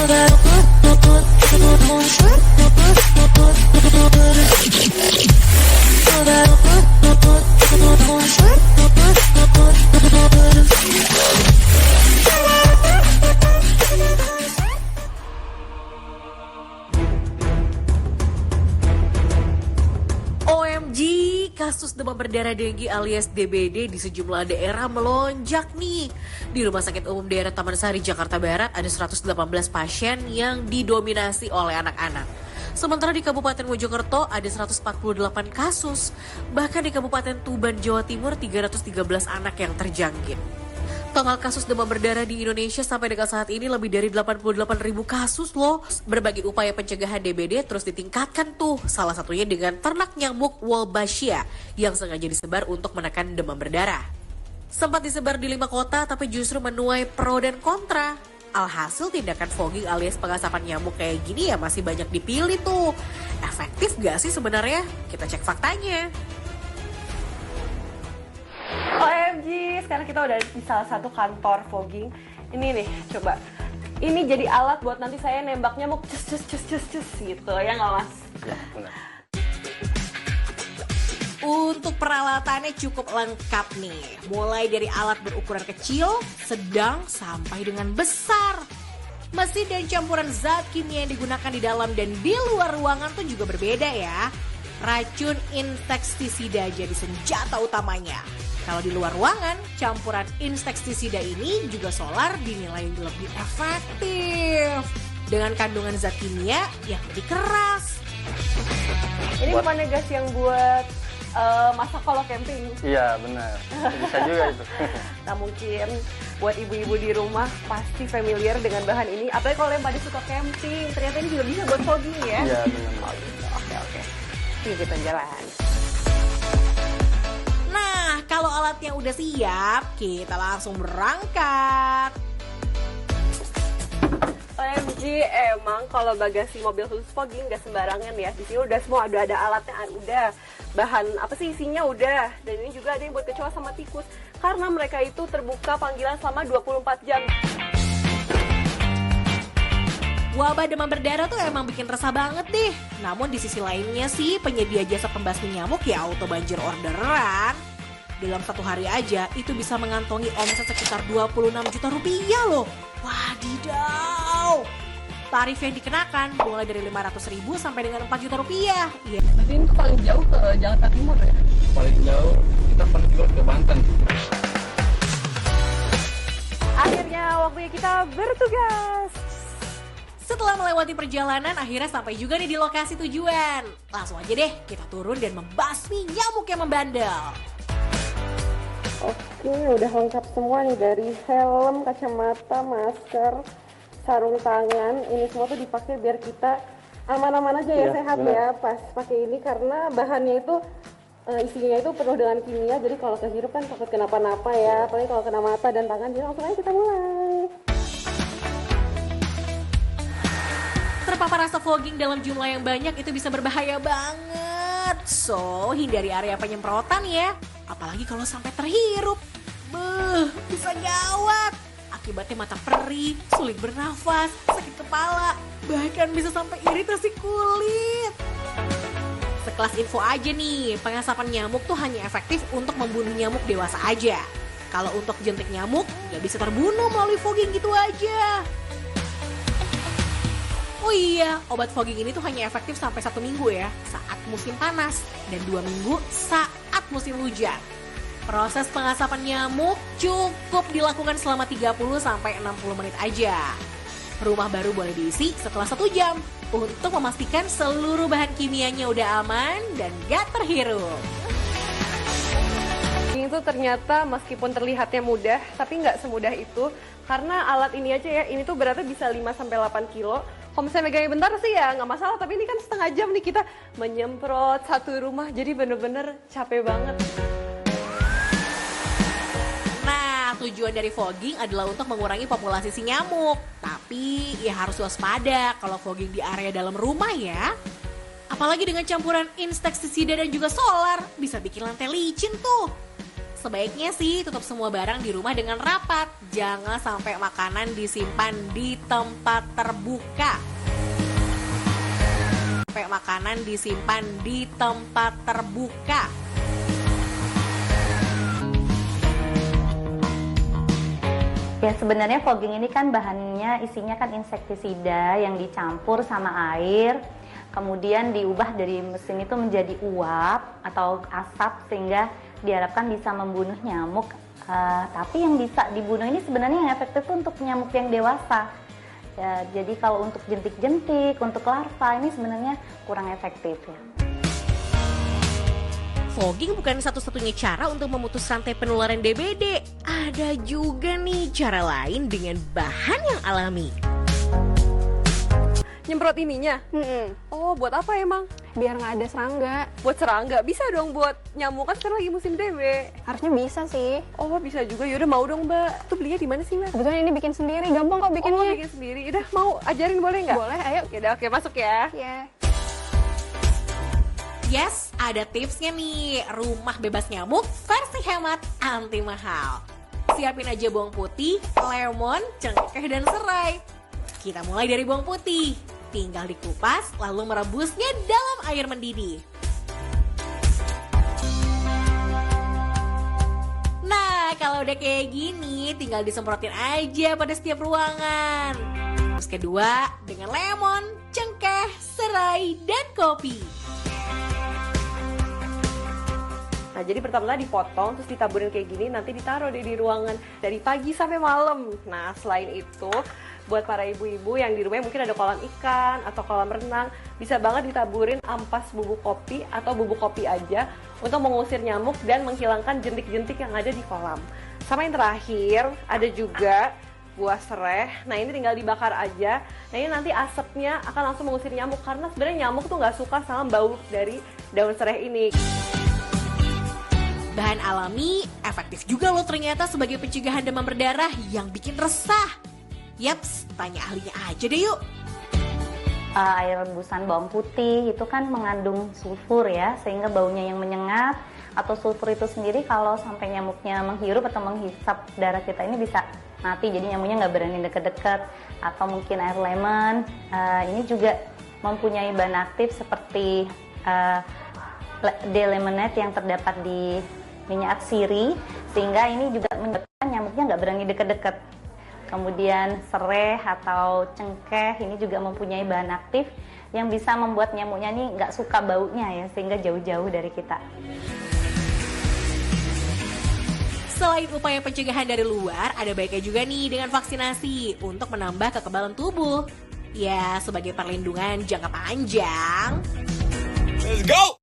OMG, kasus demam berdarah dengue alias DBD di sejumlah daerah melonjak nih. Di Rumah Sakit Umum Daerah Taman Sari, Jakarta Barat ada 118 pasien yang didominasi oleh anak-anak. Sementara di Kabupaten Mojokerto ada 148 kasus. Bahkan di Kabupaten Tuban, Jawa Timur 313 anak yang terjangkit. Total kasus demam berdarah di Indonesia sampai dengan saat ini lebih dari 88.000 kasus loh. Berbagai upaya pencegahan DBD terus ditingkatkan tuh. Salah satunya dengan ternak nyamuk Wolbachia yang sengaja disebar untuk menekan demam berdarah. Sempat disebar di 5 kota tapi justru menuai pro dan kontra. Alhasil tindakan fogging alias pengasapan nyamuk kayak gini ya masih banyak dipilih tuh. Efektif gak sih sebenarnya? Kita cek faktanya. OMG, sekarang kita udah di salah satu kantor fogging. Ini nih, coba. Ini jadi alat buat nanti saya nembak nyamuk cus gitu, ya nggak mas? Ya, benar. Untuk peralatannya cukup lengkap nih. Mulai dari alat berukuran kecil, sedang, sampai dengan besar. Mesin dan campuran zat kimia yang digunakan di dalam dan di luar ruangan tuh juga berbeda ya. Racun insektisida jadi senjata utamanya. Kalau di luar ruangan, campuran insektisida ini juga solar dinilai lebih efektif. Dengan kandungan zat kimia yang lebih keras. Ini bukannya gas yang buat masak kalau camping? Iya, benar. Bisa juga itu. Nah mungkin buat ibu-ibu di rumah pasti familiar dengan bahan ini. Apalagi kalau yang pada suka camping, ternyata ini juga bisa buat fogging ya? Iya, benar. Oh gitu, oke. Yuk kita jalan. Nah, kalau alatnya udah siap, kita langsung berangkat. OMG, emang kalau bagasi mobil khusus fogging nggak sembarangan ya. Di sini udah semua ada alatnya, udah bahan apa sih isinya udah. Dan ini juga ada yang buat kecoa sama tikus karena mereka itu terbuka panggilan selama 24 jam. Wabah demam berdarah tuh emang bikin resah banget deh. Namun di sisi lainnya sih penyedia jasa pembasmi nyamuk ya auto banjir orderan. Dalam satu hari aja itu bisa mengantongi omset sekitar 26 juta rupiah loh. Wadidaw. Tarif yang dikenakan mulai dari 500.000 sampai dengan 4 juta rupiah. Iya. Berarti ini tuh paling jauh ke Jakarta Timur ya? Paling jauh kita pernah juga ke Banten. Akhirnya waktunya kita bertugas. Setelah melewati perjalanan, akhirnya sampai juga nih di lokasi tujuan. Langsung aja deh, kita turun dan membasmi nyamuk yang membandel. Oke, udah lengkap semua nih dari helm, kacamata, masker, sarung tangan. Ini semua tuh dipakai biar kita aman-aman aja ya, sehat benar. ya pas pakai ini karena bahannya itu isinya itu penuh dengan kimia. Jadi kalau kehirup kan takut kenapa-napa ya, apalagi kalau kena mata dan tangan. Jadi langsung aja kita mulai. Terpapar rasa fogging dalam jumlah yang banyak itu bisa berbahaya banget. So, hindari area penyemprotan ya. Apalagi kalau sampai terhirup. Bisa gawat. Akibatnya mata perih, sulit bernafas, sakit kepala, bahkan bisa sampai iritasi kulit. Sekelas info aja nih, pengasapan nyamuk tuh hanya efektif untuk membunuh nyamuk dewasa aja. Kalau untuk jentik nyamuk, nggak bisa terbunuh melalui fogging gitu aja. Oh iya, obat fogging ini tuh hanya efektif sampai 1 minggu ya, saat musim panas, dan 2 minggu saat musim hujan. Proses pengasapan nyamuk cukup dilakukan selama 30-60 menit aja. Rumah baru boleh diisi setelah 1 jam, untuk memastikan seluruh bahan kimianya udah aman dan gak terhirup. Itu ternyata meskipun terlihatnya mudah, tapi nggak semudah itu. Karena alat ini aja ya, ini tuh beratnya bisa 5-8 kilo. Kalau misalnya megangnya bentar sih ya nggak masalah, tapi ini kan setengah jam nih kita menyemprot satu rumah, jadi bener-bener capek banget. Nah, tujuan dari fogging adalah untuk mengurangi populasi si nyamuk. Tapi ya harus waspada kalau fogging di area dalam rumah ya. Apalagi dengan campuran insektisida dan juga solar, bisa bikin lantai licin tuh. sebaiknya sih tutup semua barang di rumah dengan rapat. Jangan sampai makanan disimpan di tempat terbuka. Sampai makanan disimpan di tempat terbuka. Ya sebenarnya fogging ini kan bahannya isinya kan insektisida yang dicampur sama air, kemudian diubah dari mesin itu menjadi uap atau asap sehingga diharapkan bisa membunuh nyamuk. Tapi yang bisa dibunuh ini sebenarnya yang efektif itu untuk nyamuk yang dewasa. Ya, jadi kalau untuk jentik-jentik, untuk larva ini sebenarnya kurang efektif ya. Fogging bukan satu-satunya cara untuk memutus rantai penularan DBD. Ada juga nih cara lain dengan bahan yang alami. Nyemprot ininya? Oh, buat apa emang? Biar nggak ada serangga. Buat serangga? Bisa dong buat nyamuk, kan sekarang lagi musim DB. Harusnya bisa sih. Oh, bisa juga. Yaudah mau dong, Mbak. Tuh belinya di mana sih, Mbak? Kebetulan ini bikin sendiri, gampang kok bikinnya. Oh, bikin sendiri. Udah mau ajarin boleh nggak? Boleh, ayo. Yaudah, oke, masuk ya. Ya. Yes, ada tipsnya nih. Rumah bebas nyamuk versi hemat anti mahal. Siapin aja bawang putih, lemon, cengkeh, dan serai. Kita mulai dari bawang putih. Tinggal dikupas, lalu merebusnya dalam air mendidih. Nah, kalau udah kayak gini, tinggal disemprotin aja pada setiap ruangan. Terus kedua, dengan lemon, cengkeh, serai, dan kopi. Nah, jadi pertama dipotong, terus ditaburin kayak gini, nanti ditaruh deh di ruangan dari pagi sampai malam. Nah, selain itu, buat para ibu-ibu yang di rumahnya mungkin ada kolam ikan atau kolam renang, bisa banget ditaburin ampas bubuk kopi atau bubuk kopi aja untuk mengusir nyamuk dan menghilangkan jentik-jentik yang ada di kolam. Sama yang terakhir, ada juga buah sereh. Nah, ini tinggal dibakar aja. Nah, ini nanti asapnya akan langsung mengusir nyamuk, karena sebenarnya nyamuk tuh nggak suka sama bau dari daun sereh ini. Bahan alami efektif juga loh ternyata sebagai pencegahan demam berdarah yang bikin resah. Yaps, tanya ahlinya aja deh yuk. Air rebusan bawang putih itu kan mengandung sulfur ya, sehingga baunya yang menyengat, atau sulfur itu sendiri kalau sampai nyamuknya menghirup atau menghisap darah kita ini bisa mati, jadi nyamuknya nggak berani deket-deket. Atau mungkin air lemon, ini juga mempunyai bahan aktif seperti D-lemonate yang terdapat di minyak siri, sehingga ini juga menyebabkan nyamuknya nggak berani deket-deket. Kemudian serai atau cengkeh ini juga mempunyai bahan aktif yang bisa membuat nyamuknya ini nggak suka baunya ya, sehingga jauh-jauh dari kita. Selain upaya pencegahan dari luar, ada baiknya juga nih dengan vaksinasi untuk menambah kekebalan tubuh. Ya, sebagai perlindungan jangka panjang. Let's go!